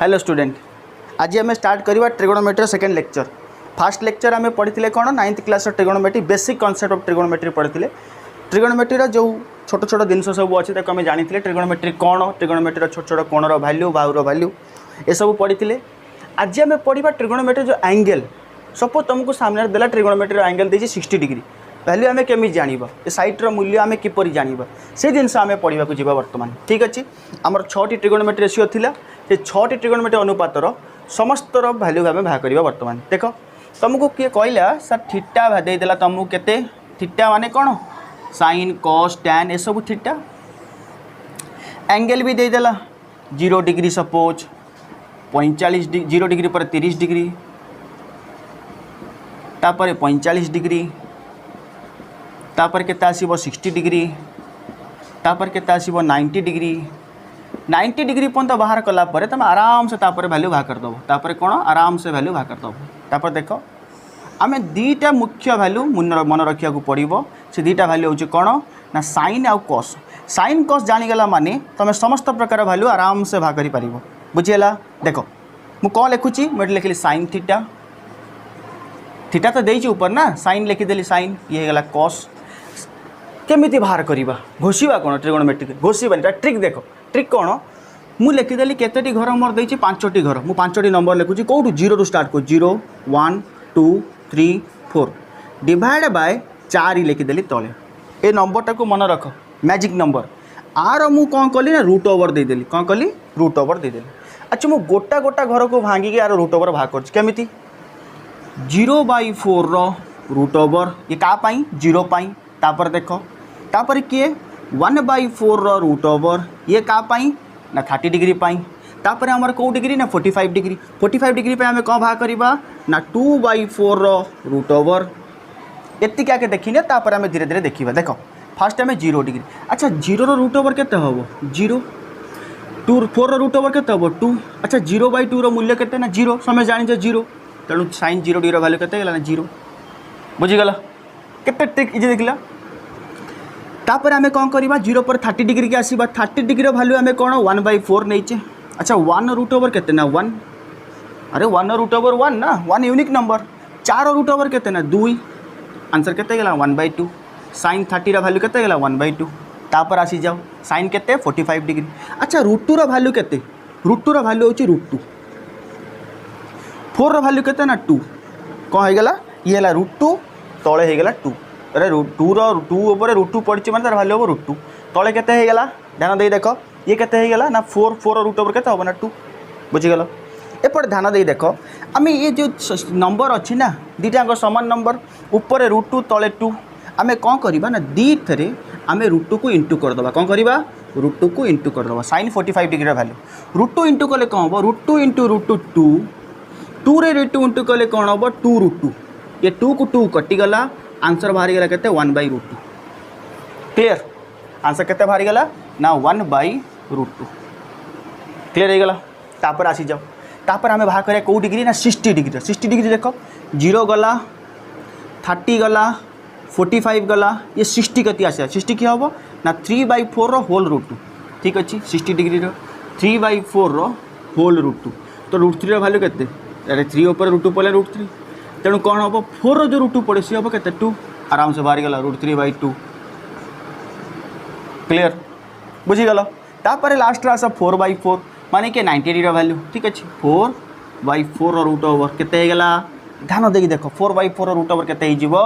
Hello student, आज आम start करवा trigonometry second lecture. Fast lecture आम पढ़ी कौन 9th class trigonometry basic concept of trigonometry पढ़ी। ट्रिगोनोमेट्री जो छोट छोट जिन सब अच्छे आम जानी ट्रिगोनोमेट्री कौन, ट्रिगोनोमेट्री छोट छोट कोणर भैल्यू बाहुर भैल्यू ये सब पढ़ी। आज आम पढ़ा ट्रिगोनोमेट्री जो एंगल सपोज तुमको सामने देला ट्रिगोनोमेट्री एंगल देती 60 डिग्री भैल्यू आम केमी जानवा ए सैट्र मूल्य आम किपर जानवा से जिनस आम पढ़ा जा बर्तमान। ठीक अच्छे आमर 6टी ट्रिगोनोमेट्री रेशियो थिला से 6टी ट्रिगोनोमेट्री अनुपातर समस्तर भैल्यू आम बाहर करवा बर्तमान। देख तुमको किए कहला सर थीटा देदेला तुमको केते थीटा माने कौन साइन कॉस टैन ये सब थीटा। एंगल भी देदेला 0 डिग्री सपोज 45 0 डिग्री पर 30 डिग्री तापर 45 डिग्री तापर केते आसीबो 60 डिग्री तापर केते आसीबो 90 डिग्री 90 डिग्री पर्यंत बाहर कला परे तुम आराम से तापर वैल्यू बाहर कर दबो। तापर कौन आराम से वैल्यू बाहर कर दबो। तापर देख आम दीटा मुख्य वैल्यू मन रखा पड़ो से दीटा वैल्यू हूँ कौन ना साइन आउ कॉस। साइन कॉस जानीगला माने तुम समस्त प्रकार वैल्यू आराम से बाहर कर बुझीगला। देख मु कौन लिखुची मुझे लिखली साइन थीटा थीटा तो देती ऊपर ना साइन लिखिदेली साइन ये गला कॉस। केमिति बाहर करवा घोषिबा कौन ट्रिगोनोमेट्री घोषिबानी ट्रिक देख ट्रिक कौन मु लिखिदेली केतोटी घर मोर देती 5टी घर मु 5टी नंबर लिखुची कौटू 0 रु स्टार्ट कर 0 1 2 3 4 डिवाइड बाय 4 लिखिदेली तले ए नंबरटा को मन रख मैजिक नंबर आर मु कौन कली ना रूट ओवर देदेली कौन कली रूट ओवर देदेली। अच्छा मु गोटा गोटा घर को भांगिकी यार रूट ओवर बाहर करमिति 0/4 रूट ओवर ये क्या 0 पाई तापर देख तापर किए 1/4 रूट ओवर ये क्या ना 30 डिग्री पाई तापर आमर कौ डिग्री ना 45 डिग्री 45 डिग्री पे आम कौन भाग करवा ना 2/4 रूट ओवर एति आगे देखने तापर आम धीरे धीरे देखा। देख फास्ट आम 0 डिग्री। अच्छा 0 रूट ओवर केते हम 0 2 4 रूट ओवर केते हम 2। अच्छा 0/2 मूल्य केते ना 0 समय जानी 0 तेणु साइन 0 डिग्री वैल्यू केते गला ना 0 बुझीगला केते ट्रिक इजे देखला। तापर आम कौन करवा 0 पर 30 डिग्री के आसवा 30 डिग्री वैल्यू आम कौन 1/4 नहीं। अच्छा 1 रूट ओवर केते ना 1 अरे 1 रूट ओवर 1 ना 1 यूनिक नंबर 4 रूट ओवर केते ना 2 आंसर केते गला 1/2 साइन 30 वैल्यू केते गला 1/2 तापर आसी जाओ साइन केते 45 डिग्री। अच्छा रूट 2 वैल्यू केते रूट 2 वैल्यू होची रूट 2 4 वैल्यू केते ना 2 कौन हो गला ये है रूट 2 तले हो गला 2 अरे रूट 2 ऊपर रूट 2 पड़ी माने तार वैल्यू हम रूट 2 तले केते हो गला ध्यान दे देख ये केते हो गला ना 4 रूट ओवर केते हम ना 2 बुझीगल। एपटे ध्यान दे देख आम ये जो नंबर अच्छी ना दीटा समान नंबर ऊपर रूट 2 तले 2 आम कौन करवा ना दी थे आम रूट 2 को इंटू करदे कौन करवा रूट 2 को इंटू करदे sine 45 degree value root 2 into कले कौन हम रूट 2 इंटू रूट 2 2 रे रूट 2 इंटू कले कौन हम 2 रूट 2 ये 2 को 2 कटिगला आंसर बाहरी गला केते 1/√2 क्लियर आंसर केते बाहरी गला ना 1/√2 क्लियर हो गला। तापर आसी जाओ तापर आम बाहर करिया कौ डिग्री ना 60 डिग्री देख 0 गला 30 गला 45 गला ये 60 कति आसा 60 क्या हम ना 3/4 होल रूट 2 ठीक अच्छे 60 डिग्री 3/4 होल रूट 2 तो रूट 3 वैल्यू केते अरे 3 ऊपर रूट 2 पड़े रूट 3 तेणु कौन हम 4 जो रूट 2 पड़े सी हम के 2 आराम से बाहरी गला रूट 3/2 क्लियर बुझीगल। तापर लास्ट आस 4/4 माने कि 90 डिग्री वैल्यू ठीक अच्छे 4/4 रूट ओवर केते गला ध्यान देकी देख 4/4 रूट ओवर केते हो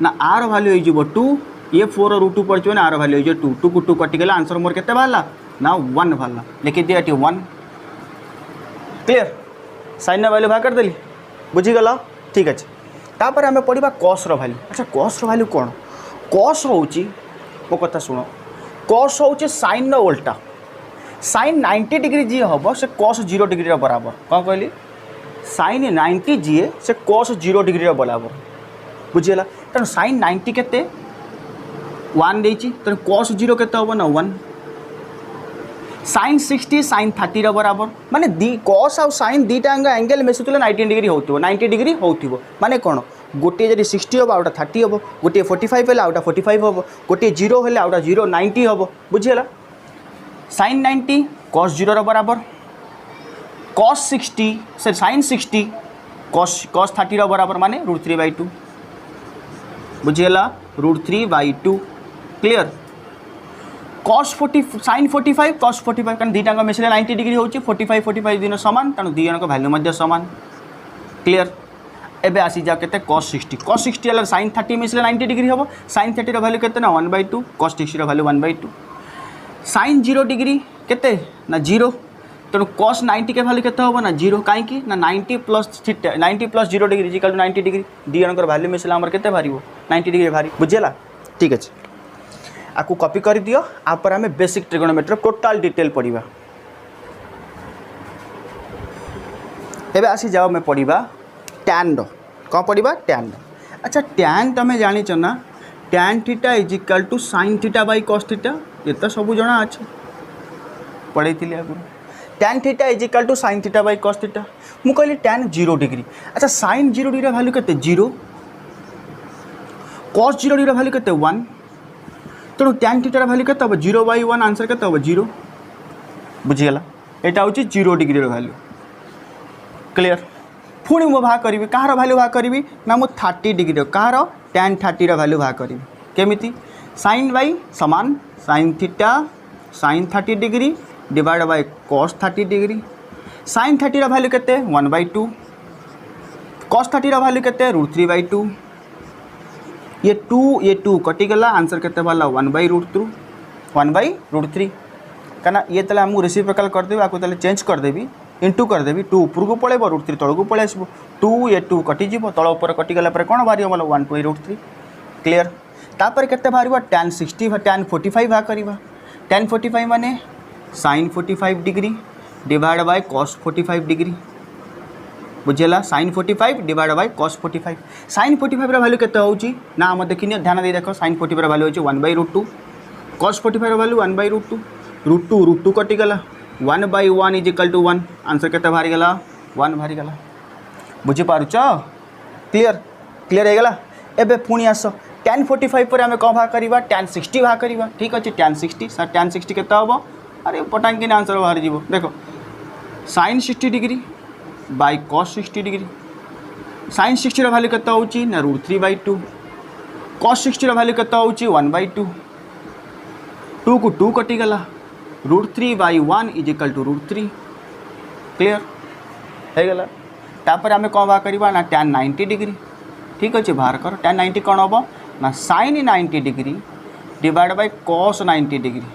ना आर वैल्यू हो 2 ये 4 रूट 2 पड़े आर वैल्यू हो 2 को 2 कटिगला आंसर मोर केते बाहरला ना 1 बाहरला लिखि दिया 1 क्लियर साइन वैल्यू बाहर कर देली बुझीगल ठीक अच्छे। तापर आम पढ़ा कॉस वैल्यू। अच्छा कॉस वैल्यू कौन कॉस हूँ मो कथा शुण कॉस हूँ साइन उल्टा साइन 90 डिग्री जी हम से कॉस 0 डिग्री बराबर कौन कहली साइन 90 जी से कॉस 0 डिग्री बराबर बुझीगला। तेणु साइन 90 केते 1 देती तेणु कॉस 0 केते हम ना 1 साइन 60 साइन 30 बराबर माने दी कॉस आउ साइन दीटा एंगल मिसुले 90 डिग्री हो 90 डिग्री हो माने कौन गोटे जब 60 हम आउटा 30 हम गोटे 45 है आउटा 45 हम गोटे 0 है आउटा 0 90 हम बुझीगला। साइन 90 कॉस 0 बराबर cos 60 से sin 60 cos 30 बराबर माने √3/2 बुझीगला √3/2 क्लियर cos 40 sin 45 cos 45 कारण दुईटा मिसले 90 डिग्री होची 45 45 दिन समान तेणु दुई जन भैल्यू मध्य समान क्लियर एबे आसी जा केते cos 60 वाला sin 30 मिसले 90 डिग्री हम sin 30 वैल्यू केते ना 1/2 cos 60 वैल्यू 1/2 sin 0 डिग्री केते ना 0 तेणु cos 90 के वैल्यू केते होबो ना 0 कहीं ना 90 plus theta 90 plus 0 degree equal to 90 degree दी जनकर वैल्यू मिसले हमर केते भारिबो 90 डिग्री भारी बुझेला ठीक अछि आपको कॉपी कर दियो आप आम बेसिक ट्रिगोनोमेट्री टोटाल डिटेल पढ़ा एबे आसी जाओ मैं पढ़ा टैन कौन पढ़ा टैन अच्छा टैन तुम जाच ना tan theta is equal to sine theta by cos theta ये तो सब जना अच्छे पढ़े आगुरी tan theta is equal to sine theta by cos theta मु कहली टैन 0 डिग्री अच्छा साइन 0 डिग्री वैल्यू केते 0 कॉस 0 डिग्री वैल्यू केते 1 तेणु टैन थीटार वैल्यू केते हम 0/1 आंसर केते हम 0 बुझीगला यहाँ हूँ 0 डिग्री वैल्यू क्लियर पुणी मु भाग करी कहार वैल्यू भाग करी ना मु 30 डिग्री कहार टैन 30 वैल्यू भाग करी केमिति साइन बाई समान sine theta sine 30 degree divide by cos 30 degree sine 30 value केते 1/2 कॉस 30 वैल्यू केते √3/2 ये टू कटिगला आंसर केते वाला 1/√2 1/√3 कहना ये तले हमको रेसिप्रोकल करदेवी आपको तले चेंज करदेवी इंटू करदेवी 2 ऊपर को पड़े √3 तल को पड़े आसो 2 ये 2 कटिज तल उपर कटिगला कौन बाहर मतलब 1/√3 क्लियर तापर केते बाहर टैन 60 टैन 45 भाग करवा टैन 45 माने sine 45 degree divide by cos 45 degree बुझेला sine 45 divide by cos 45 sine 45 value केते होची ना हम देखिनी ध्यान दे देखो साइन 45 वैल्यू होची 1/√2 कॉस 45 वैल्यू 1/√2 √2 कटि गला 1/1 इज इक्वल टू 1 आंसर केते बाहरी गला 1 बाहरी गला बुझी पारुछ क्लियर क्लियर हे गला एबे पुणी आस tan 45 पर आमे कोन भाग करबा tan 60 भाग करबा ठीक अछि tan 60 सर tan 60 केते होबो अरे पटांगी आंसर बाहर जीवो देखो sin 60 degree by cos 60 degree sin 60 value केते होची ना √3/2 cos 60 वैल्यू केते होची 1/2 2 को 2 कटि गला √3/1 इज इक्वल टू √3 क्लियर हे गला तापर आमे कोन बा करबा ना tan 90 डिग्री ठीक अछि बाहर कर tan 90 कोन होबो ना sin 90 degree divide by cos 90 degree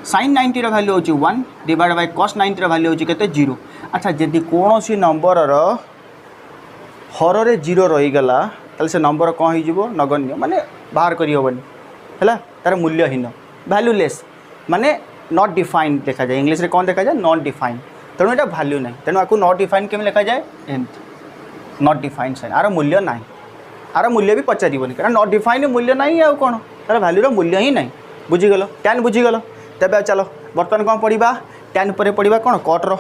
sin 90 रो वैल्यू होची 1 डिवाइड बाय cos 90 रो वैल्यू होची केते 0 अच्छा जदि कौन सी नंबर हर रे 0 रही गला ताले से नंबर कौन हो जीवो नगण्य माने बाहर करी होबनी हैला तार मूल्यहीन वैल्यूलेस माने नॉट डिफाइंड देखा जाए इंग्लिश रे कौन देखा जाए नॉट डिफाइंड तेणु एटा वैल्यू नहीं तेणु आपको नॉट डिफाइंड केम लिखा जाए एमती नॉट डिफाइंड साइन आर मूल्य नहीं आर मूल्य भी पचारिबनी कारण नॉट डिफाइंड मूल्य नहीं आ कौन तार वैल्यू रो मूल्य ही नहीं बुझीगल टैन बुझीगल तबे चलो बर्तमान कौन पढ़ा टैन पर पढ़ा कौन कट रो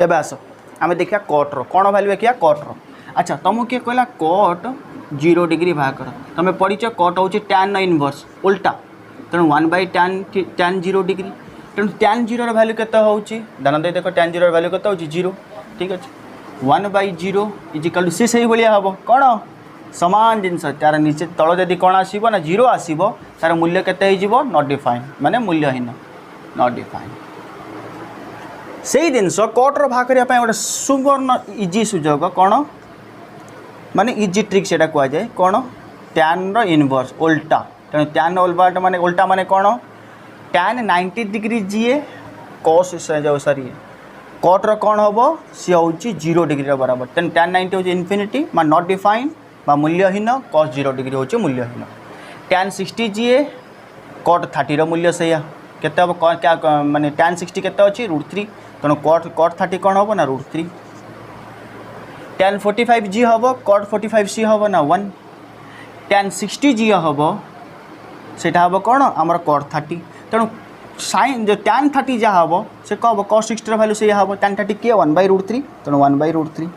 एबे आस आम देखिया कट रो कौन वैल्यू देखिया कट रो अच्छा तुमको किए कहला कट 0 डिग्री भाग कर तुम पढ़ीच कट हूँ टैन इनवर्स उल्टा तेणु 1/tan 0 डिग्री तेणु tan 0 वैल्यू केते होची ध्यान दे देखो tan 0 वैल्यू केते होची 0 ठीक अच्छे 1/0 इज इक्वल टू सी सही भाया हम कौन समान जिनस तार नीचे तल जदि कौन आसो ना 0 आसो तार मूल्य केते हो नॉट डिफाइंड माने मूल्यहीन नॉट डिफाइंड से जिनस कट्र भाग करने गोटे सुवर्ण इजी सुजोग कौन माने इजी ट्रिक से कहुए कौन टैन इनवर्स उल्टा तेणु टैन उल्टा माने कौन टैन 90 डिग्री जीए कॉस जो सॉरी कट्र कौन हम सी हूँ 0 डिग्री बराबर तेणु टैन 90 हूँ इनफिनिटी मा नॉट डिफाइंड बा मूल्यहीन cos 0 डिग्री हूँ मूल्यहीन टैन 60 जीए कट 30 मूल्य से केते हम क्या माने टैन 60 केते अच्छी √3 तेणु कट 30 कौन हम ना √3 टैन 45 जी हम कट 45 सी हम ना 1 टैन 60 जी हम से हम कौन आमर कट 30 तेणु साइन जो टैन 30 जहाँ हम से कब cos 60 वैल्यू से हम टैन 30 किए 1/√3 तेणु 1/√3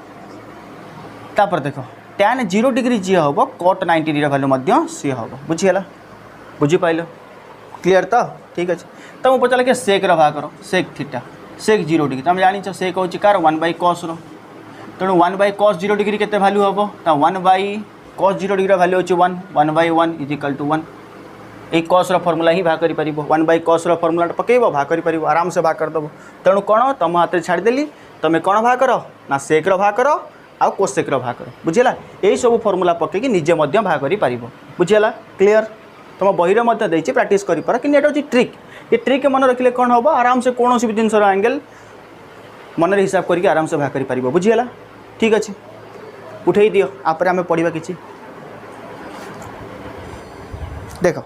तापर देखो टैन 0 डिग्री जी हम कट 90 डिग्री वैल्यू सी हम बुझीगला बुझीपाल क्लीयर तो। ठीक अच्छे। तो मुझे पचार कि सेक भाग सेक थीटा सेक 0 डिग्री तुम जान सेक हूँ कार 1/cos तेणु 1/cos 0 डिग्री के भैल्यू हम तो 1/cos 0 डिग्री भैल्यू अच्छे 1/1 इजिकल टू 1 ये कस फर्मूला ही भाग कर 1/cos फर्मूला पकेब भाग कर आराम से भाग करदेव तेणु कौन तुम हाथ में छाड़देली तुम कौन भाग कर ना सेक भाग कर आ कोसेक भाग कर बुझीला यही सब फर्मूला पकईकि निजे भाग कर बुझीला क्लीयर तुम बही में प्राक्ट कर कि ये ट्रिक ये ट्रिक मन रखिले कौन हम आराम से कौन भी जिन एंगल मन हिसाब करके आराम से भाग कर बुझीला ठीक अच्छे उठे दियो आप आम पढ़ा कि देख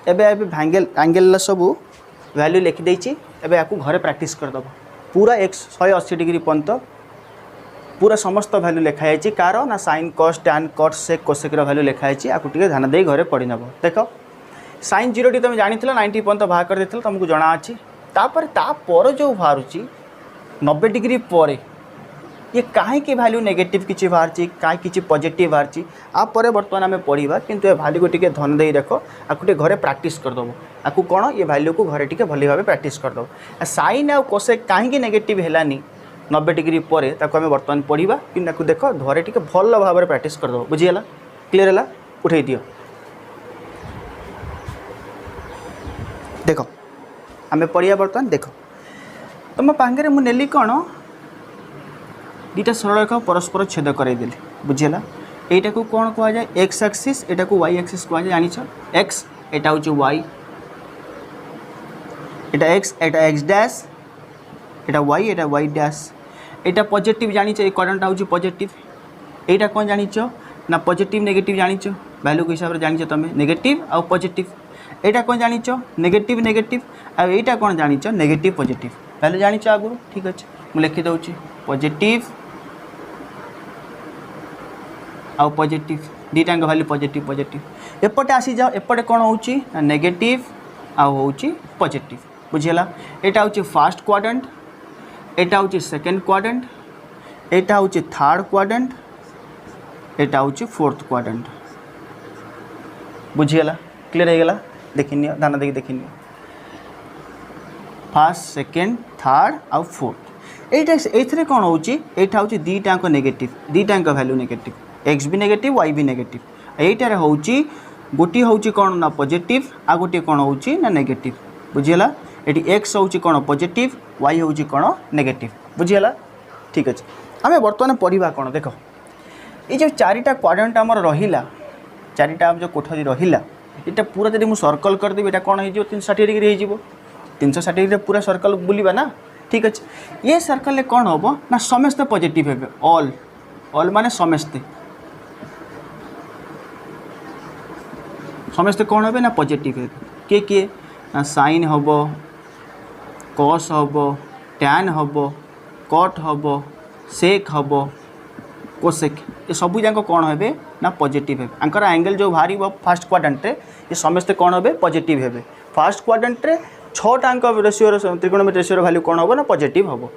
एबे भांगेल एंगल सब वैल्यू लिखिदे एबे आपको घरे प्रैक्टिस करदब पूरा 180 डिग्री पर्यंत पूरा समस्त वैल्यू लिखाई कार ना sine cos tan cot sec cosec value लिखाई आपको टे ध्यान दे घरे पढ़ी नब देख साइन 0 टी तुम जानी 90 पर्यंत भाग कर देते तुमको जना अच्छी तापर जो बाहर 90 डिग्री पर ये कहीं वैल्यू नेगेटिव किसी बाहर कहीं किसी पॉजिटिव बाहर आप बर्तमान आम पढ़ा किंतु ये वैल्यू को टे ध्यान दे रख आपको टे घरे प्रैक्टिस करदब आपको कौन ये वैल्यू को घरे टे भली भाव प्रैक्टिस करदब साइन आ कोसेक कहीं नेगेटिव है 90 डिग्री पर आम बर्तमान पढ़ा कि देख घरे टे भल भाव में प्रैक्टिस करदब बुझीगला क्लीयर है उठे दियो देख आम पढ़ा बर्तमान देख तुम पाखे मुझे कौन दुटा सरल रेखा परस्पर छेद करदेली बुझीगला यहीटा को कौन कह जाए एक्स एक्सिस एटा को वाई एक्सिस कह जाए जान एक्स एटा हूँ वाई एटा x dash iota y dash एटा पॉजिटिव जान करेंट हूँ पॉजिटिव एटा कौन जान ना पॉजिटिव नेगेटिव जान वैल्यू के हिसाब से जान तुम नेगेटिव आउ पॉजिटिव एटा कौन जान नेगेटिव नेगेटिव आईटा कौन जान नेगेटिव पॉजिटिव वैल्यू जान आगु ठीक अच्छे मुझे लिखिदे पॉजिटिव आउ पॉजिटिव दुटा वैल्यू पॉजिटिव पॉजिटिव एपटे आसी जाओ एपटे कौन हो नेगेटिव आउ हो पॉजिटिव बुझीगला एटा हूँ फास्ट क्वाड्रेंट एटा हूँ सेकेंड क्वाड्रेंट एटा हूँ थर्ड क्वाड्रेंट एटा हूँ फोर्थ क्वाड्रेंट बुझीगला क्लियर हो गला देखनी ध्यान देखिए देखनी फास्ट सेकेंड थर्ड आउ फोर्थ ये कौन हो दुटा नेगेटिव दुटा वैल्यू नेगेटिव एक्स भी नेगेटिव वाई भी नेगेटिव यहीटार हूँ गोटे हूँ कौन ना पॉजिटिव आ गोटे कौन हो ना नेगेटिव बुझीगला ये एक्स हूँ कौन पॉजिटिव वाई हूँ कौन नेगेटिव बुझीगला ठीक अच्छे आम बर्तमान पढ़ा कौन देख ये जो चारिटा क्वाड्रेंट आमर रहा चारिटा जो कोठरी रहा ये पूरा जब मुझे सर्कल करदेवी ये कौन हो 360 डिग्री हो 360 डिग्री पूरा सर्कल बुलवा ना ठीक अच्छे ये सर्कल कौन हम ना समस्ते पॉजिटिव हे ऑल ऑल माने समस्ते समस्ते कौन हे ना पॉजिटिव हे किए किए ना साइन हम कॉस हम टैन हम कट हम सेक हम कोसेक ये सब जाक कौन हे ना पॉजिटिव हे आंकर एंगल जो बाहर फास्ट क्वाड्रेंट ये समस्ते कौन हे पॉजिटिव हे फास्ट क्वाड्रेंट 6टा रेशियो त्रिकोणमिति रेशियो वैल्यू कौन हम ना पॉजिटिव हम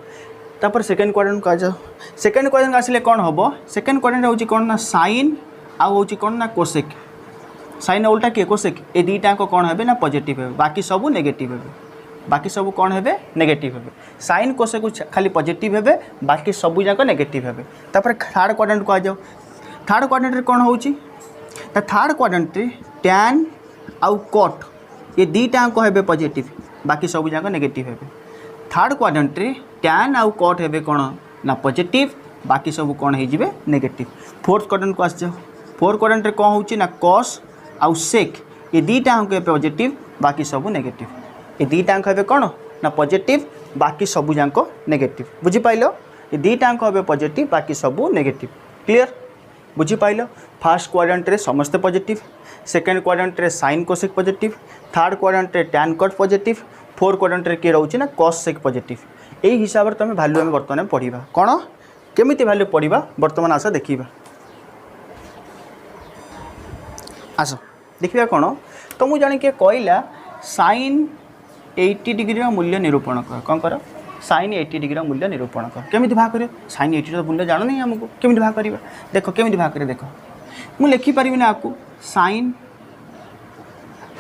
तापर सेकेंड क्वाड्रेंट कह जाओ सेकेंड क्वाड्रेंट आसिले कौन हम सेकेंड क्वाड्रेंट हूँ कौन ना साइन आउ हूँ कौन ना कोसेक साइन उल्टा किए कोसेक ये दुटा कौन हे ना पॉजिटिव हे बाकी सब नेगेटिव हे बाकी सब कौन हे नेगेटिव हे साइन कोसेक खाली पॉजिटिव हे बाकी सब जाक नेगेटिव हे तापर थर्ड क्वाड्रेंट कह जाओ थर्ड क्वाड्रेंट कौन हो थर्ड क्वाड्रेंट टैन आउ कट ये दुटा हे पॉजिटिव बाकी सब जाक नेगेटिव हे थर्ड क्वाड्रेंट टैन आउ कट हे कौन ना पॉजिटिव बाकी सब कौन हो नेगेटिव फोर्थ क्वाड्रेंट को आस जाओ फोर्थ क्वाड्रेंट कौन हो ना कॉस आउ सेक ये दुटा हे पॉजिटिव बाकी सब नेगेटिव ये दुटा हे कौन ना पॉजिटिव बाकी सब जाक नेगेटिव बुझीपाल ये दुटा हे पॉजिटिव बाकी सब नेगेटिव क्लीयर बुझीपाल फास्ट क्वाड्रेंट रे समस्ते पॉजिटिव सेकेंड क्वाड्रेंट रे sine cosec positive third quadrant रे tan cot positive fourth quadrant रे किए रोचे ना कॉस सेक पॉजिटिव यही हिसाब से तुम वैल्यू आम बर्तमान पढ़ा कौन केमिति वैल्यू पढ़ा बर्तमान आस देखा आस देखा कौन तो मुझे जान किए कहला साइन 80 डिग्री मूल्य निरूपण कर कौन कर साइन 80 डिग्री मूल्य निरूपण कर केमिति भाग कर साइन 80 मूल्य जान नहीं आमको केमिति भाग कर देख केमिति भाग कर देख मुझे लिखिपारि ना आपको साइन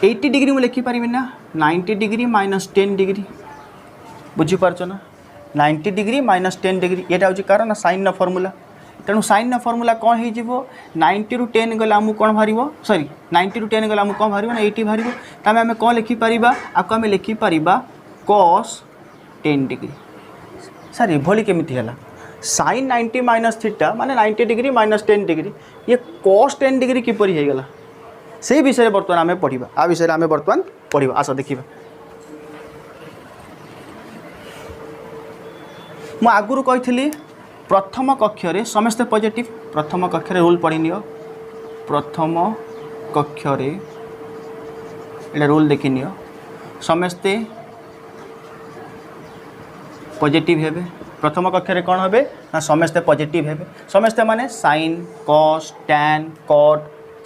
80 डिग्री मुझे लिखिपारि ना 90 डिग्री माइनस 10 डिग्री बुझीपार ना 90 डिग्री माइनस 10 डिग्री यहाँ हूँ कार ना साइन फर्मूला तेणु साइन फर्मूला कौन हो 90 ରୁ 10 गले आमको कौन बाहर सॉरी 90 ରୁ 10 गले आमको कौन बाहर ना 80 बाहर तमें आम कौन लिखिपर आपको आम लिखिपर cos 10 डिग्री सर ये केमी है साइन 90 माइनस थीटा माने 90 डिग्री माइनस 10 डिग्री ये cos 10 डिग्री किपर होगा से विषय बर्तमान आम पढ़ा आ विषय आम बर्तमान पढ़ा आस देखा मु आगुरी कही प्रथम कक्षरे समस्ते पॉजिटिव प्रथम कक्षरे रूल पढ़ी नियो प्रथम कक्षरे एटा रूल देखी नियो समस्ते पॉजिटिव हेबे प्रथम कक्षरे कौन हेबे ना समस्ते पॉजिटिव हेबे समस्ते माने sine cos tan cot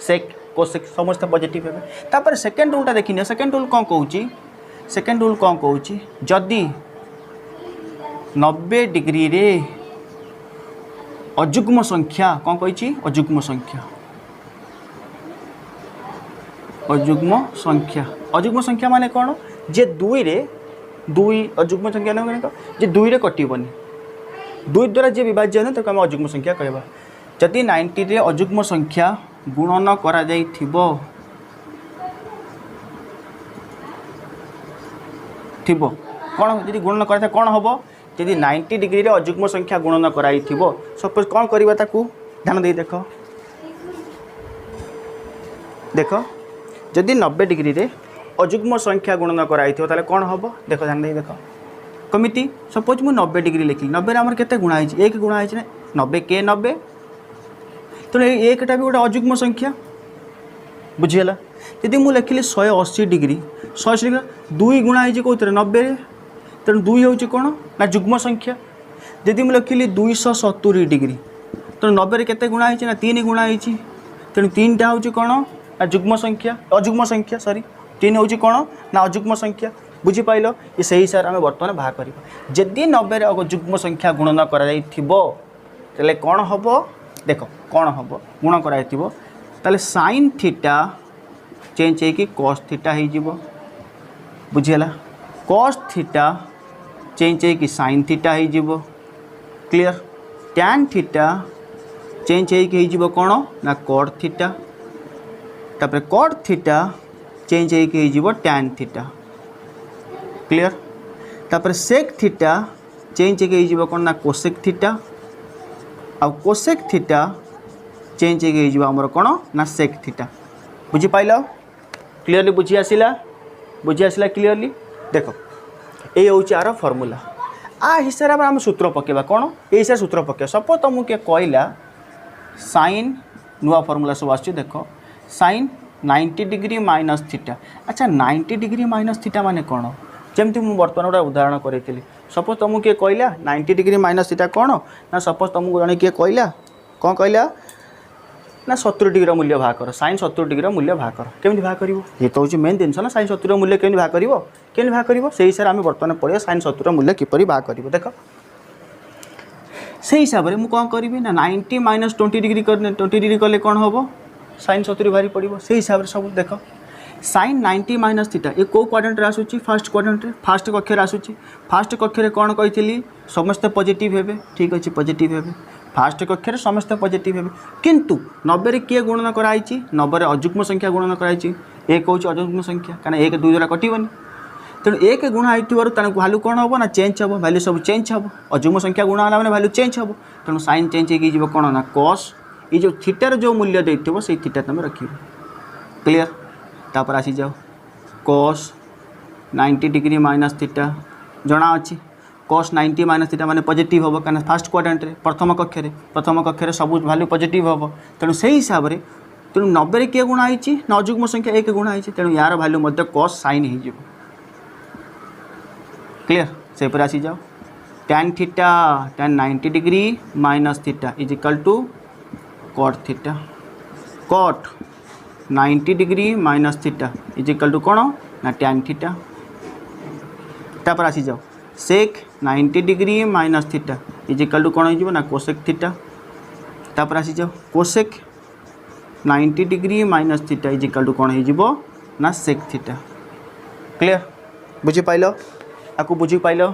sec cosec समस्ते पॉजिटिव हेबे तापर सेकंड रूलटा देखी नियो सेकंड रूल कौन कहूची सेकंड रूल कौन कहूची जदी 90 डिग्री रे अजुग्म संख्या कौन कही अजुग्म संख्या अजुग्म संख्या माने कौन जे दुई रे दुई अजुग्म संख्या ना जे दुई रे कटिबनी दुई द्वारा जे विभाज्य न तो आम अजुग्म संख्या कहबा जदि 90 रे अजुग्म संख्या गुणन करा जाई थिबो कौन जदि गुणन करा कौन हम यदि 90 डिग्री रे अजुग्म संख्या गुणन कराई थिबो सपोज कौन करबा ताकू ध्यान दे देख देख जदि 90 डिग्री रे अजुग्म संख्या गुणन कराई थिबो ताले कौन हम देख ध्यान दे देख कमिति सपोज मु 90 डिग्री लिखली 90 रे हमर केते गुणा है 1 गुणा है 90 के 90 तो एकटा भी गोटे अजुग्म संख्या बुझीगला यदि मु लिखली 180 डिग्री 180 डिग्री 2 गुणा है कौन 90 तेणु 2 हूँ कौन ना जुग्म संख्या जदि मुझे लिखिली 270 डिग्री तेणु 90 केते गुणा है ना 3 गुणा है तेणु 3टा हूँ कौन ना जुग्म संख्या अजुग्म संख्या सॉरी 3 हूँ कौन ना अजुग्म संख्या बुझीपाल ये सही हिसाब आम बर्तमान बाहर करवा जदि 90 अजुग्म संख्या गुणन कर कौन हम देख कौन हम गुण कर साइन थीटा चेंज हो कॉस थीटा हो बुझीगला कॉस थीटा चेंज हो साइन थीटा हो क्लियर टैन थीटा चेंज हो कौन ना कॉट थीटा तापर कॉट थीटा चेंज हो टैन थीटा क्लियर तापर सेक थीटा चेंज हो कौन ना कोसेक थीटा आ कोसेक थीटा चेंज हो आमर कौन ना सेक थीटा बुझीपाल क्लीयरली बुझी आसला क्लीयरली देख ये हूँ आर फर्मूला आ हिसाब से आम सूत्र पकेबा कौन ये हिसाब सूत्र पकेबा सपोज तुमको किए कहला साइन नुआ फर्मूला सब आस देख साइन 90 डिग्री माइनस थीटा अच्छा 90 डिग्री माइनस थीटा माने कौन जमती मुझे बर्तमान गोटे उदाहरण करी सपोज तुमको किए कहला 90 डिग्री माइनस थीटा कौन ना सपोज तुमको जड़े किए कहला कौन कहला ना 70 डिग्री मूल्य भाग कर साइन 70 डिग्री मूल्य भाग कर केमी भाग कर ये तो हूँ मेन जिन ना साइन 70 मूल्य केमी भाग कर से हिसाब से आम बर्तमान पढ़ा साइन 70 मूल्य किपर भाग कर देख से हिसाब से मुझे कौन करी ना 90 माइनस 20 डिग्री 20 डिग्री कले कौन हम साइन 70 बाहरी पड़ो से हिसाब से सब देख साइन 90 माइनस थीटा ये कौ क्वाड्रेंट आसूँ फर्स्ट क्वाड्रेंट फर्स्ट कक्षर आसूँ फर्स्ट कक्षर कौन कही समस्ते पॉजिटिव हेबे ठीक अच्छे पॉजिटिव हेबे फास्ट कक्षर समस्त पॉजिटिव हेबे किंतु 90 किए गुणन कराई 90 अजुग्म संख्या गुणन कराई 1 हूँ अजुग्म संख्या कहीं 1 2 द्वारा कटोनी तेणु 1 गुणा होती भैल्यू कौन हम ना चेंज हम भैल्यू सब चेंज हम अजुग्म संख्या गुणा है भैल्यू चेंज हम तेणु साइन चेंज हो कौन ना कॉस ये जो थीटार जो मूल्य देते से थीटा तुम रख क्लीयर तापर आसी जाओ कॉस 90 डिग्री माइनस थीटा जना अच्छी कॉस 90 माइनस थीटा माने पॉजिटिव हम कहीं फास्ट क्वाड्रेंट रे प्रथम कक्षर सब भैल्यू पॉजिटिव हम तेणु से हिसाब से तेणु 90 किए गुणा है ना अजुग्म संख्या 1 गुणा है तेणु यार भैल्यू कॉस साइन हो क्लीयर से पर आसी जाओ tan theta tan 90 degree minus theta is equal to cot theta cot 90 degree minus theta is equal to कौन ना टैन थीटा तापर आसी जाओ sec 90 degree minus theta is equal to कौन हो ना कोसेक थीटा तापर आसी जाओ cosec 90 degree minus theta is equal to कौन हो ना सेक थीटा क्लीयर बुझीपाल आपको बुझीपाल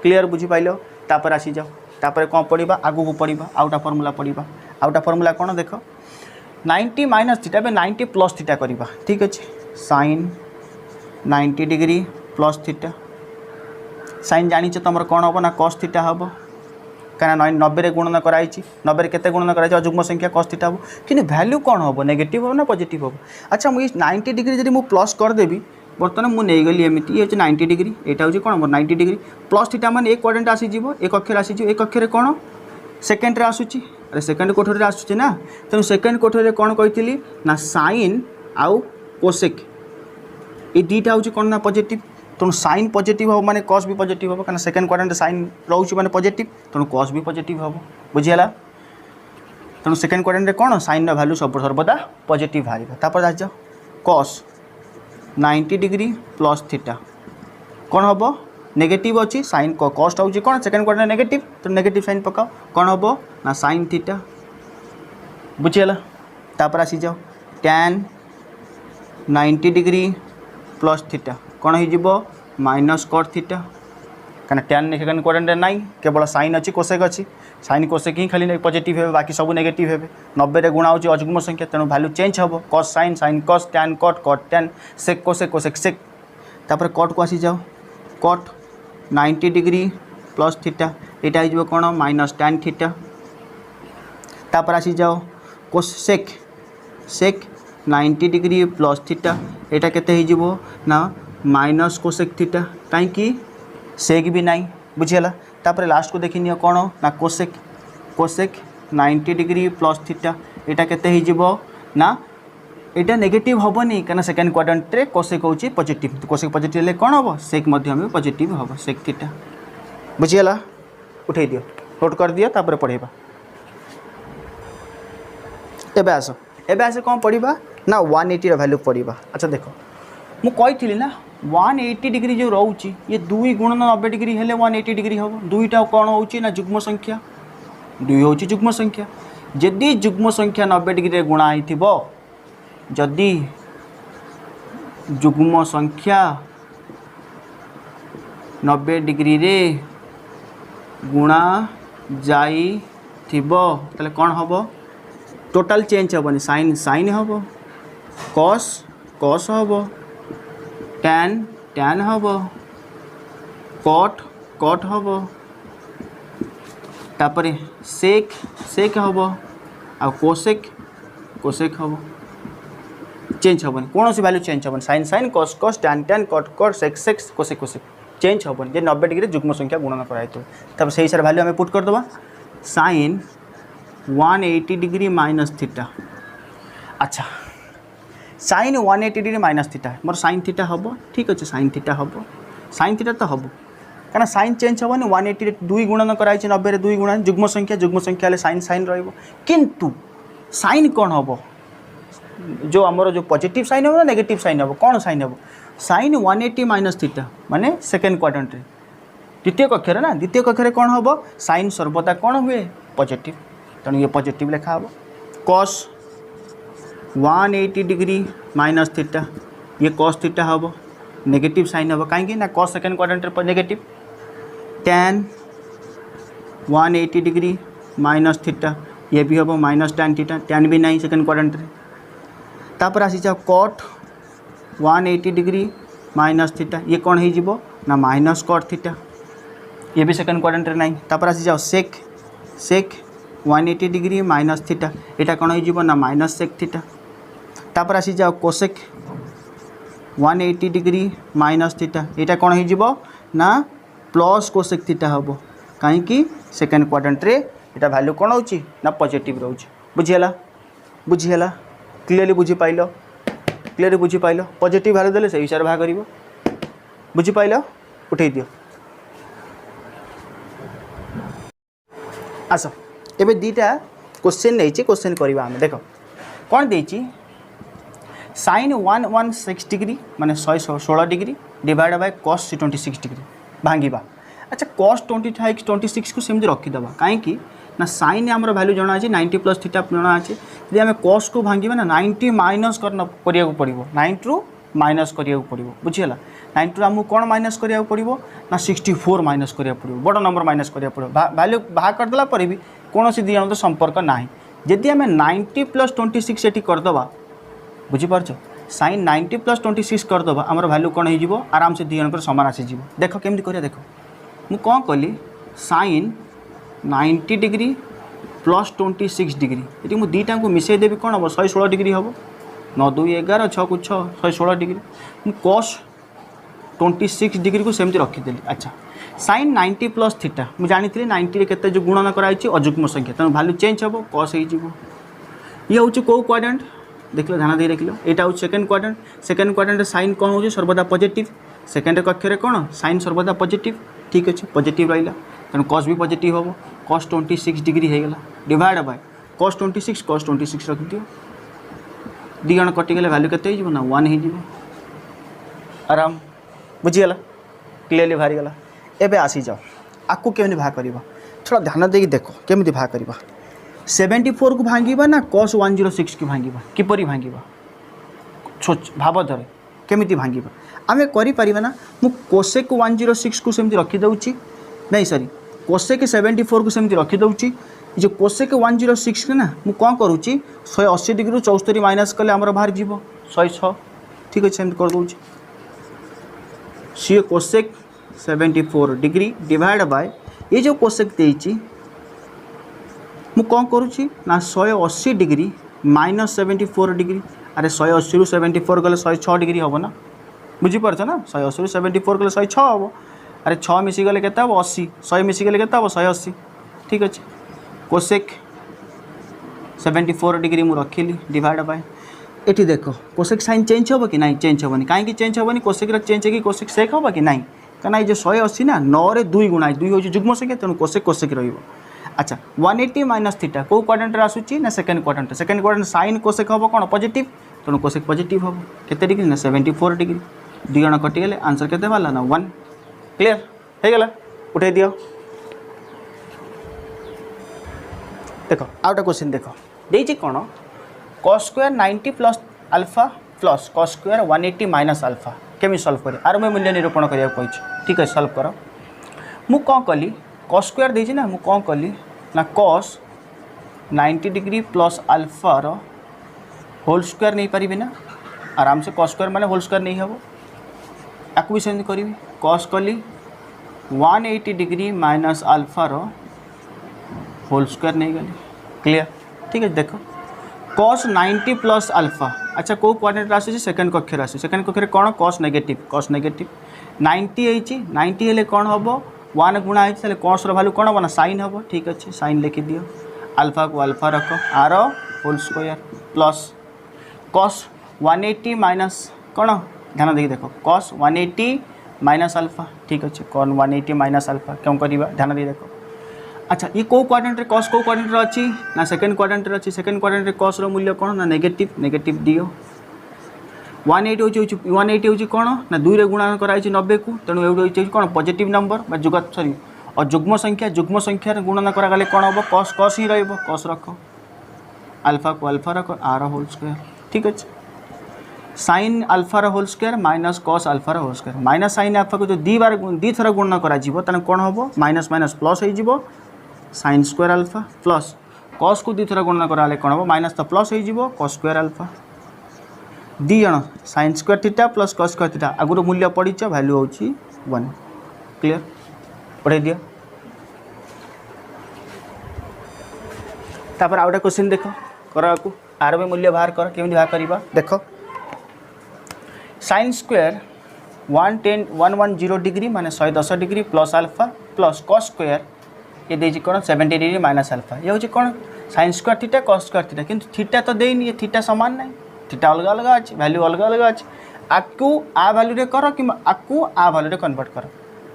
क्लीयर बुझीपाल तापर आसी जाओ तापर कौन पढ़ा आगू को पढ़ा आउटा फर्मूला पढ़ा आउटा फर्मूला कौन देख 90 माइनस थीटा 90 प्लस थीटा करवा ठीक अच्छे sine 90 degree plus theta sine जानी तुम कौन हम ना कस थीटा हम कहीं 90 गुणन कराई 90 के गुणन कराई अजुग्म संख्या कस थीटा हम कि वैल्यू कौन हम नेगेटिव हम ना पॉजिटिव हम अच्छा मुझे 90 डिग्री जब मुझे प्लस करदेवी बर्तमान मुझे गली एमती ये 90 डिग्री यहाँ हूँ कौन 90 डिग्री प्लस थीटा मान एक क्वाड्रेंट आसीज एक अक्षर आसीज एक अक्षर कौन सेकेंड रे आसूची अरे सेकेंड कोठरी आसूची ना तेणु सेकेंड कोठरी कौन कही ना साइन आउ कोसेक ये दुईटा हूँ कौन ना पॉजिटिव तेणु साइन पॉजिटिव हम माने कस भी पॉजिटिव हम कहीं सेकेंड क्वाड्रेंट साइन रोचे माने पॉजिटिव तेणु कस भी पॉजिटिव हम बुझीगला तेणु सेकेंड क्वाड्रेंट कौन साइन वैल्यू सब सर्वदा पॉजिटिव बाहर तापर आज कस 90 डिग्री प्लस थीटा कौन हम नेगेटिव अच्छी साइन कस्ट हूँ कौन सेकेंड क्वाड्रेंट नेगेटिव तो नेगेटिव साइन पकाओ कौन हम ना साइन थीटा बुझीगला तापर आसी जाओ tan 90 डिग्री प्लस थीटा कौन हो माइनस कट थीटा कहीं tan सेकेंड क्वाड्रेंट ना केवल साइन अच्छी कोसेक अच्छी साइन कोसेक ही खाली पॉजिटिव है बाकी सब नेगेटिव है 90 गुणा हो अजुग्म संख्या तेणु वैल्यू चेंज हम कस sine cos tan cot tan sec cosec cosec sec तापर कट को आसी जाओ कट 90 डिग्री प्लस थीटा यहाँ हो कौन माइनस tan थीटा तापर आसी जाओ cosec sec 90 degree plus theta यहाँ केते हो ना माइनस कोसेक थीटा कहीं सेक भी नहीं बुझीगला तापर लास्ट को देखनी कौन ना cosec cosec 90 degree plus theta यहाँ केते हो ना यहाँ नेगेटिव हेनी कहीं सेकेंड क्वाड्रेंट रे कोसेक हूँ पॉजिटिव कोसेक पॉजिटिव ले कौन हम सेक पॉजिटिव हम सेक थीटा बुझीगला उठे दियो नोट कर दियो तापर पढ़ेबा एबे आस कौन पढ़ा ना 180 वैल्यू पढ़ा अच्छा देख मु कही ना 180 डिग्री जो रोचे ये 2 गुणन 90 डिग्री हेले 180 डिग्री हम दुईटा कौन हो ना जुग्म संख्या 2 हूँ जुग्म संख्या जदि जुग्म संख्या 90 डिग्री गुणा हो जदि जुग्म संख्या 90 डिग्री रे गुणा जाई ताले कौन हम टोटाल चेंज हेनी साइन साइन हम कस कस हम tan हम कट हम तापर सेक सेक हम आ कोसेक कोसेक हम चेंज हेनी कौन सी वैल्यू चेंज हेनी साइन साइन कस कस tan कट कट सेक सेक कोसेक कोसेक चेंज हेनी जे 90 डिग्री जुग्म संख्या गुणन कराई तब से हिसाब वैल्यू आम पुट करदे साइन 180 डिग्री माइनस थीटा अच्छा साइन 180 डिग्री माइनस थीटा मोर साइन थीटा हम ठीक अच्छे साइन थीटा तो हम कहीं साइन चेंज हेनी 180 2 गुणन कराई 90 2 गुणा जुग्म संख्या साइन साइन रु साइन कौन हम जो आमर जो पॉजिटिव साइन हम ना नेगेटिव साइन हम कौन साइन हम साइन 180 माइनस थीटा माने सेकेंड क्वाड्रेंट द्वितीय कक्षर ना द्वितीय कक्षर कौन हम साइन सर्वदा कौन हुए पॉजिटिव तेणु ये पॉजिटिव लिखा हम कस 180 डिग्री माइनस थीटा ये कस थीटा हम नेगेटिव साइन हम कहीं ना cos second quadrant negative tan 180 degree minus theta ये भी हम माइनस tan थीटा tan भी नहीं सेकेंड क्वाड्रेंट तापर आसी जाओ कट 180 डिग्री माइनस थीटा ये कौन हो ना माइनस कट थीटा ये भी सेकेंड क्वाड्रेंट नहीं तापर आसी जाओ सेक सेक 180 डिग्री माइनस थीटा यहाँ कौन हो ना माइनस सेक थीटा तापर आसी जाओ कोसेक 180 डिग्री माइनस थीटा यहाँ कौन हो ना प्लस कोसेक थीटा हम कहीं सेकेंड क्वाड्रेंट रे यहाँ वैल्यू कौन हो ना पॉजिटिव रोचे बुझीगला बुझीगला क्लीयरली बुझीपाल पॉजिटिव वैल्यू देले से हिसाब बाहर कर बुझीपाल उठे दियो आस एबे दीटा क्वेश्चन नहीं क्वेश्चन करवा आम देख कौन देची साइन 116 डिग्री माने 116 degree divide by cos 26 degree भांगा अच्छा कॉस 26 को सेमती रखीदे कहीं ना साइन आमर वैल्यू जना अच्छे 90 प्लस थीटा जना अच्छे यदि आम कॉस को भांगा ना 90 माइनस करना पड़ो 9 रु माइनस करिया पड़ो बुझीगला 90 आमको कौन माइनस करिया पड़ो ना 64 माइनस करिया पड़ो बड़ नंबर माइनस करिया पड़ो वैल्यू बाहर करदेला पर भी कौन सी दिजन तो संपर्क ना जदि आम 90 + 26 ये करदे बुझीपार साइन 90 + 26 करदे आमर भैल्यू कौन हो आराम से दिजन सामान आसीज देख केमती करिया देख मु कौन कली साइन 90 डिग्री प्लस 26 डिग्री ये मुझे दुईटा को मिसईदेवी कौन हम 116 डिग्री हम 9 2 11 6 को 6 116 डिग्री मु कॉस 26 डिग्री को सेमती रखीदेली। अच्छा साइन 90 प्लस थीटा मुझे जानी 90 केते जो गुणन कराई अजुग्म संख्या तेनाली भैल्यू चेंज हम कॉस हो ये हूँ कौ क्वाड्रेंट देख लो ध्यान दे रख लो यहाँ हूँ सेकेंड क्वाड्रेंट साइन कौन हो सर्वदा पॉजिटिव सेकेंड कक्षर कौन साइन सर्वदा पॉजिटिव ठीक अच्छे पॉजिटिव रहा तेणु कॉस भी पॉजिटिव हम कॉस 26 डिग्री होगा डिवाइड बाय कॉस 26 रख दियो दी जन कटिगले भैल्यू केते हो ना 1 हो आराम बुझीगला क्लीयरली बाहरी गला एबे आसी जाओ आपको केमि भाग करवा थोड़ा ध्यान देकी देखो केमि भाग करवा 74 को भांगा ना cos 106 की भांगा किपरि भांगा भाव धरे केमिति भांगा आमे करि परिबा ना मु कोसेक 106 को सेमति रखी दउची नहीं सॉरी कोसेक 74 को सेमति रखी दउची जो कोसेक 106 के ना मु कौन करूची 180 डिग्री 74 माइनस कले आमर बाहर जीव 106 ठीक अच्छे सेमति कर दउची सी कोसेक 74 डिग्री डिवाइड बाय ये जो कोसेक देइची मु कौन करुँची ना 180 डिग्री माइनस 74 डिग्री अरे 180 रु 74 गले 106 डिग्री हम ना बुझीपार ना 180 रु 74 गले 106 हम अरे 6 मिसीगले केते हम 80 100 मिसीगले केते हम 180 ठीक अच्छे कोसेक 74 डिग्री मु रखिली डिवाइड बाय एटी देखो कोसेक साइन चेंज हम कि नहीं चेंज हेनी कहीं चेंज हेनी कोसेक चेंज है कि कोसेक सेक हम कि नहीं कहीं जो 180 ना 9 रे 2 गुणा 2 हूँ जुग्म संख्या तेणु कोसेक रही। अच्छा 180 माइनस थीटा कौ क्वाड्रेंट आसूची ना सेकेंड क्वाड्रेंट साइन कोसेक हम कौन पॉजिटिव तेणु कोसेक पॉजिटिव हम केते डिग्री ना 74 डिग्री दुई जन कटिगले आंसर केते बाला ना 1 क्लियर हो गला उठे दियो देखो आउटा क्वेश्चन देखो देइची कौन cos square 90 plus alpha plus cos square 180 minus alpha केमी सॉल्व करे आर मैं मूल्य निरूपण करिया कहि ठीक है सॉल्व कर मु कौन कली cos स्क्वायर देइची ना मु कौन कली ना cos 90 डिग्री प्लस अल्फा रो होल स्क्वायर नहीं पारिबे ना आराम से cos स्क्वायर माने होल स्क्वायर नहीं हबो आकु भी सेंड करिवि cos कली 180 डिग्री माइनस अल्फा रो होल स्क्वायर नहीं गली क्लियर ठीक है देखो cos 90 प्लस अल्फा अच्छा कौ क्वाड्रेंट आसी सेकेंड कक्षर आसी सेकेंड कक्षर कौन cos नेगेटिव 90 है 90 हेले कौन हम 1 गुणा है cos वैल्यू कौन हम ना साइन हम ठीक अच्छे साइन लिखि दियो अल्फा को अल्फा रख आर होल स्क्वायर प्लस cos 180 माइनस कौन ध्यान देखिए देखो cos 180 माइनस अल्फा ठीक अच्छे कौन 180 माइनस अल्फा क्यों करवा ध्यान दी देखो अच्छा ये कौ क्वाड्रेंट cos कौ क्वाड्रेंट अच्छी ना सेकेंड क्वाड्रेंट अच्छी सेकेंड क्वाड्रेंट cos रो मूल्य कौन ना नेगेटिव दियो 180 हूँ कौन ना 2 रे गुणन कराई 90 को तेणु ये कौन पॉजिटिव नंबर जुगत सॉरी और जुग्म संख्या गुणन करागले कौन हम cos ही रॉस रख अल्फा को अल्फा रख आर होल स्क्वायर ठीक अच्छे sine alpha whole square minus cos alpha whole square minus sine alpha को जो दी थर गुणन करा कौन हम माइनस माइनस प्लस हो sine square alpha plus cos को दी थर गुणन कराले कौन हम माइनस तो प्लस हो cos स्क्वायर अल्फा दी जन sine square theta plus cos square theta आगुरी मूल्य पड़ी वैल्यू हूँ 1 क्लियर पढ़े दिया तापर आउटा क्वेश्चन देख कर आर भी मूल्य बाहर कर केमी बाहर करवा देख साइन स्क्वायर 110 डिग्री माने 110 degree plus alpha plus cos square ये देखिए कौन 70 डिग्री माइनस अल्फा ये हूँ कौन sign square theta cos square theta किंतु थीटा तो देनी ये थीटा सामान नहीं थीटा अलग अलग अच्छे वैल्यू अलग अलग अच्छे आपको आ वैल्यू रे कर कि आपको आ वैल्यू रे कन्वर्ट कर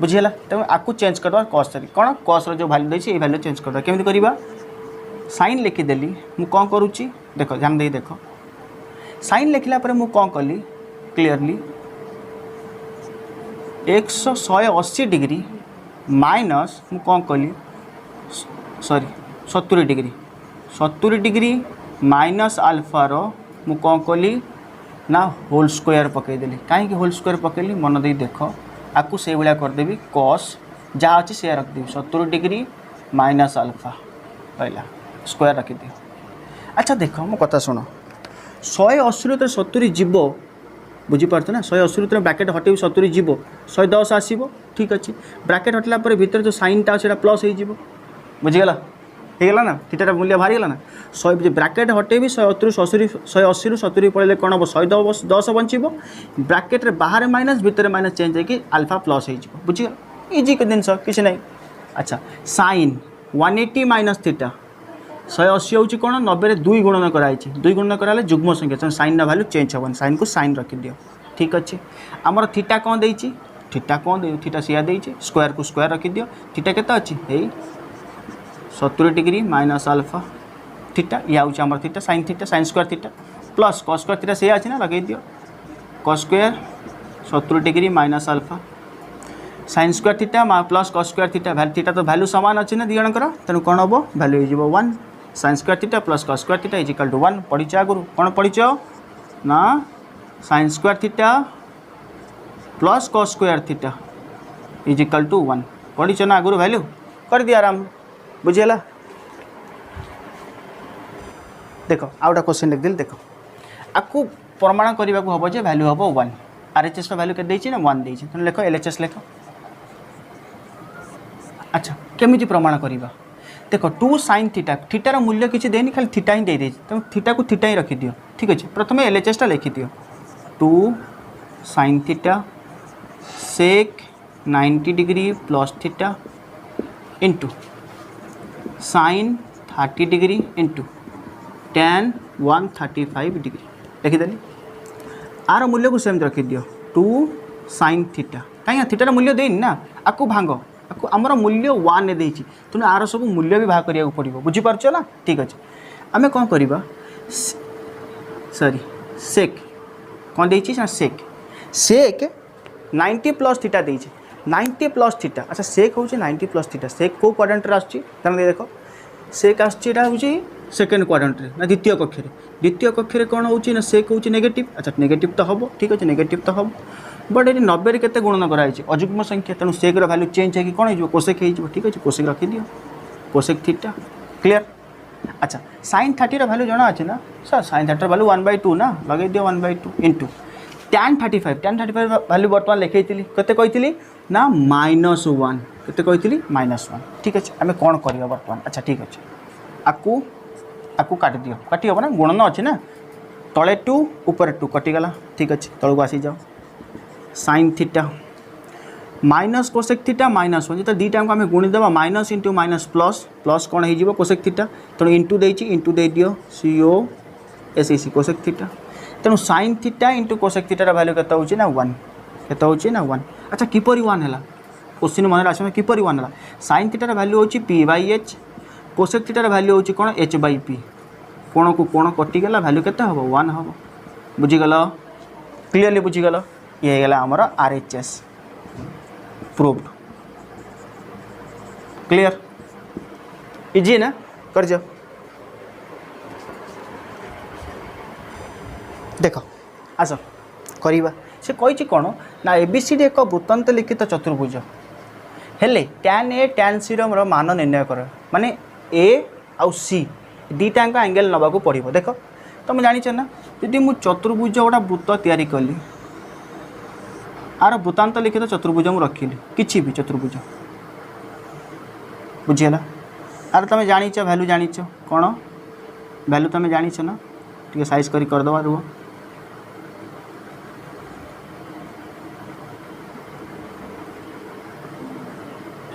बुझीगला तेज आपको चेंज कर cos सॉरी कौन cos रो जो वैल्यू देछि ए वैल्यू चेंज कर केमि करबा साइन लिखिदेली मु कौन करुच्ची देख ध्यान दे देख साइन लिखला पर मु कौन कली क्लीयरली 180 डिग्री माइनस मु कौन कली सॉरी 70 डिग्री माइनस अल्फा रो मु कौन कली ना होल स्क्वायर पकईदेली कहीं होल स्क्वायर पकईली मन दे देख आपको से भाया करदेवी कॉस जहाँ अच्छे से रखदेवी 70 डिग्री माइनस अल्फा रहा स्क्वायर रखिदियो। अच्छा देख मो कथा शुण 180 तो 70 जीव बुझीपार ना 180 ब्राकेट हटेबी 70 जीव 110 आसो ठीक अच्छे ब्राकेट हटला भितर जो साइनटा से प्लस हो बुझीगला होगा ना थीटा मूल्य बाहरी गला ना 100 ब्राकेट हटेबी 180 रु 70 पड़े कौन हम 110 बचब ब्राकेट बाहर माइनस भितर माइनस चेंज होगी अल्फा प्लस हो बुझीगला इजी जिनस किसी ना। अच्छा साइन 180 माइनस थीटा 180 हूँ कौन 90 2 गुणन कराई 2 गुणन कराले जुग्म संख्या साइन वैल्यू चेंज हेन साइन को साइन रखिदियो ठीक अच्छे। आमर थीटा कौन देती थीटा कौन दे थीटा सिया देती स्क्वायर को स्क्वायर रखिदियो थीटा केते अच्छी है 70 डिग्री माइनस अल्फा थीटा या हूँ आम theta sine square theta plus cos square theta से अच्छी ना लगे दियो cos square 70 degree minus alpha sign square theta plus cos square theta तो वैल्यू सामान अच्छी ना दिजणकर तेणु कौन हम वैल्यू हो 1 sine square theta plus cos square theta is equal to 1 पढ़ी आगु कौन पढ़ीच ना sine square theta plus cos square theta is equal to 1 पढ़ीच ना आगु वैल्यू कर दिया आराम बुझीगला। देख आउटा क्वेश्चन लिख दिल देख आपको प्रमाण करने को हम वैल्यू हम 1 आरएचएस वैल्यू के ना 1 देती तेनाली लेख एलएचएस लेख। अच्छा केमी प्रमाण करवा देख 2 साइन थीटा थीटार मूल्य किसी देनी खाली थीटा ही दे तेणु थीटा को थीटा ही रखिदियो ठीक अच्छे प्रथम एलएचएसटा लिखिदियो 2 sine theta sec 90 degree plus theta into sine 30 degree into tan 135 degree लिखिदेली आर मूल्य को सेम रखिदियो 2 साइन थीटा कहीं थीटार मूल्य देनी ना आपको भांग आपको आमर मूल्य 1 देती तेणु आर सब मूल्य भी भाग करा पड़ो बुझीपार ना ठीक अच्छे आम कौन करवा सॉरी सेक कौन देती सेक सेक 90 प्लस थीटा देती 90 प्लस थीटा। अच्छा सेक हूँ 90 प्लस थीटा सेक कौ क्वाड्रेंट आसुच्ची देख सेक आसटा हूँ सेकेंड क्वाड्रेंट ना द्वितीय कक्षर कौन हो सेक हूँ नेगेटिव। अच्छा नेगेटिव तो हम ठीक अच्छे नेगेटिव तो हम बट ये 90 के गुणन कराई अजुग्म संख्या तेणु सेक वैल्यू चेंज होगी कौन हो कोसेक हो ठीक अच्छे कोसेक रखिदियो कोसेक थीटा क्लियर। अच्छा साइन 30 वैल्यू जना अच्छे ना सर साइन 30 वैल्यू 1/2 ना लगे दियो 1/2 इंटू tan 35 वैल्यू बर्तमान लिखी कते ना -1 केते -1 ठीक अच्छे आम कौन करवा बर्तमान। अच्छा ठीक अच्छे आपको आपको काट दियो काटी हम ना गुणन अच्छे ना तले 2 ऊपर 2 कटिगला ठीक अच्छे तलू आसी जाओ sine theta minus cosec theta -1 जो दुईटा को आम गुणीदेवा minus into minus plus plus कौन हो कोसेक थीटा तेणु इंटू इंटू दे दियो CO SEC कोसेक थीटा तेणु साइन थीटा इंटू कोसेक थीटार वैल्यू केते होची ना 1 केते होची ना 1। अच्छा किपरि 1 है क्वेश्चन मन आस किपरि 1 है साइन थीटार वैल्यू होची p/h कोसेक थीटार वैल्यू होची कौन h/p कोण को कोण कटिगला वैल्यू केते हम 1 हम बुझीगल क्लीयरली बुझीगल ये गला आमर RHS प्रूव्ड क्लियर इजी ना कर जाओ। देख आस करवा से कही कौन ना ABCD एक वृत्तांत लिखित चतुर्भुज हेले tan A tan C मान निर्णय कर माने A आउ C दीटा एंगल नवा को पड़ो देख तुम जाच ना जी मुझे चतुर्भुज गोटा वृत्त तैयारी कली आर वृत्तांत लिखित चतुर्भुज मुझे रखिली किसी भी चतुर्भुज बुझीगला आर तुम जाच वैल्यू जाच कौन वैल्यू तुम जाच ना टे साइज करदे रुह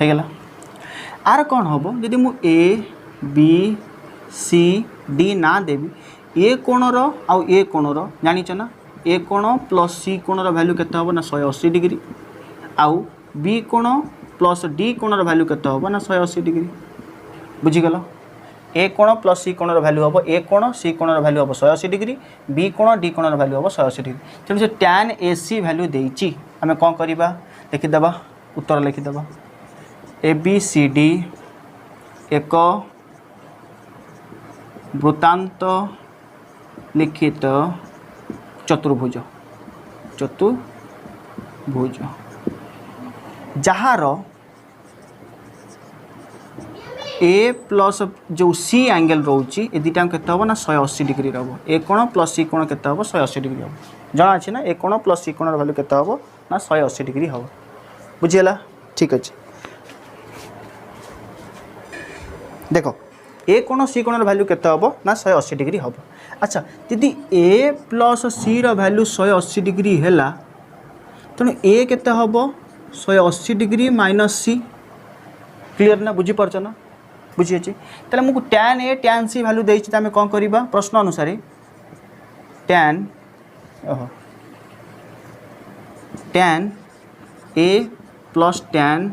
होगला आर कौन हम जदि मु A B C D ना देवी ए कोणर आउ ए कोणर जानिच ना ए कोण प्लस सी कोणर वैल्यू केते हम ना 180 डिग्री आउ बी कोण प्लस डी कोणर वैल्यू केते हम ना 180 डिग्री बुझीगल ए कोण प्लस सी कोणर वैल्यू हम ए कोण सी कोणर वैल्यू हम 180 डिग्री बी कोण डी कोणर वैल्यू हम 180 डिग्री तेणु से tan AC वैल्यू देइची आमे कोन करबा लिखिदेबा उत्तर लिखिदेबा ABCD एक वृत्तांत लिखित चतुर्भुज चतुर्भुज जार ए प्लस जो सी एंगल रोचे ये दुटा केते हम ना 180 डिग्री रहो ए कोण प्लस सी कोण केते हम 180 डिग्री हम जना अच्छे ना ए कोण प्लस सी कोण वैल्यू केते हम ना 180 डिग्री हम बुझीगला ठीक अच्छे देखो ए कोण सी कोण वैल्यू केते हम ना 180 डिग्री हम अच्छा यदि ए प्लस सी वैल्यू 180 डिग्री है तेणु ए केते हम 180 डिग्री माइनस सी क्लीयर ना बुझीपार ना बुझी तेल मुझे tan ए tan सी वैल्यू देती आम कौन करवा प्रश्न अनुसार tan tan ए प्लस tan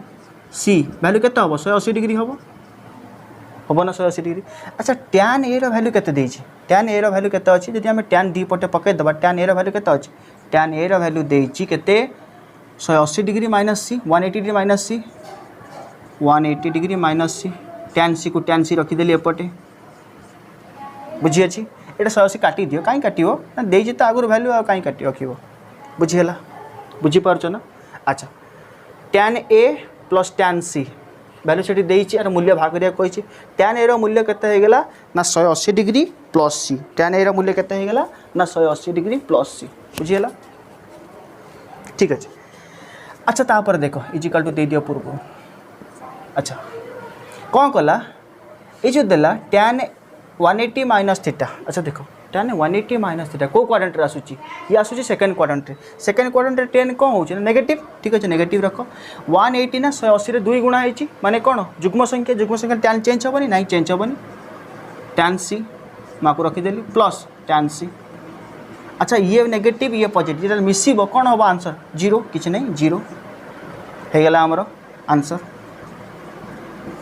सी वैल्यू केते हम 180 डिग्री हम ना 180 डिग्री अच्छा tan ए वैल्यू केते देछि tan ए वैल्यू केते अछि जदि हम tan दी पटे पकई दबा tan ए वैल्यू केते अछि tan ए वैल्यू देछि केते 180 डिग्री माइनस सी 180 डिग्री माइनस सी 180 डिग्री माइनस सी tan सी रखीदेली एपटे बुझी अच्छी ये 180 काटी दियो कहीं काटो ना देजी तो आगुरी वैल्यू आ कहीं काटी रख बुझीगला बुझीपार ना अच्छा tan ए प्लस tan सी वैल्यू से देती यार मूल्य भाग करिया कही tan ए मूल्य केते होगा ना 180 डिग्री प्लस सी tan ए मूल्य केते होगा ना 180 डिग्री प्लस सी बुझीगला ठीक अच्छे अच्छा तापर देख इजिकल टू दे दियो पूर्व अच्छा कौन कला ये जो देला tan 180 माइनस थीटा अच्छा देखो tan 180 माइनस थीटा को क्वाड्रेंट आसूची ये आसूची सेकंड क्वाड्रेंट tan कौन हो नेगेटिव ठीक अच्छे नेगेटिव रख 180 ना 180 रे 2 गुणा होती माने कौन जुग्म संख्या tan चेंज हेनी ना चेंज हेनी tan सी माँ को रखीदेली प्लस tan सी अच्छा ये नेगेटिव ये पॉजिटिव जो मिसिब कौन हम आंसर 0 किसी नहीं 0 होगला आमर आंसर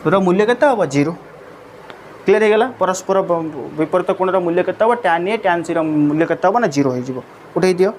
रो मूल्य केते हम 0 क्लियर होगला परस्पर विपरीत कोण मूल्य केते हम tan ए tan सी मूल्य केते हम ना 0 हो उठे दियो।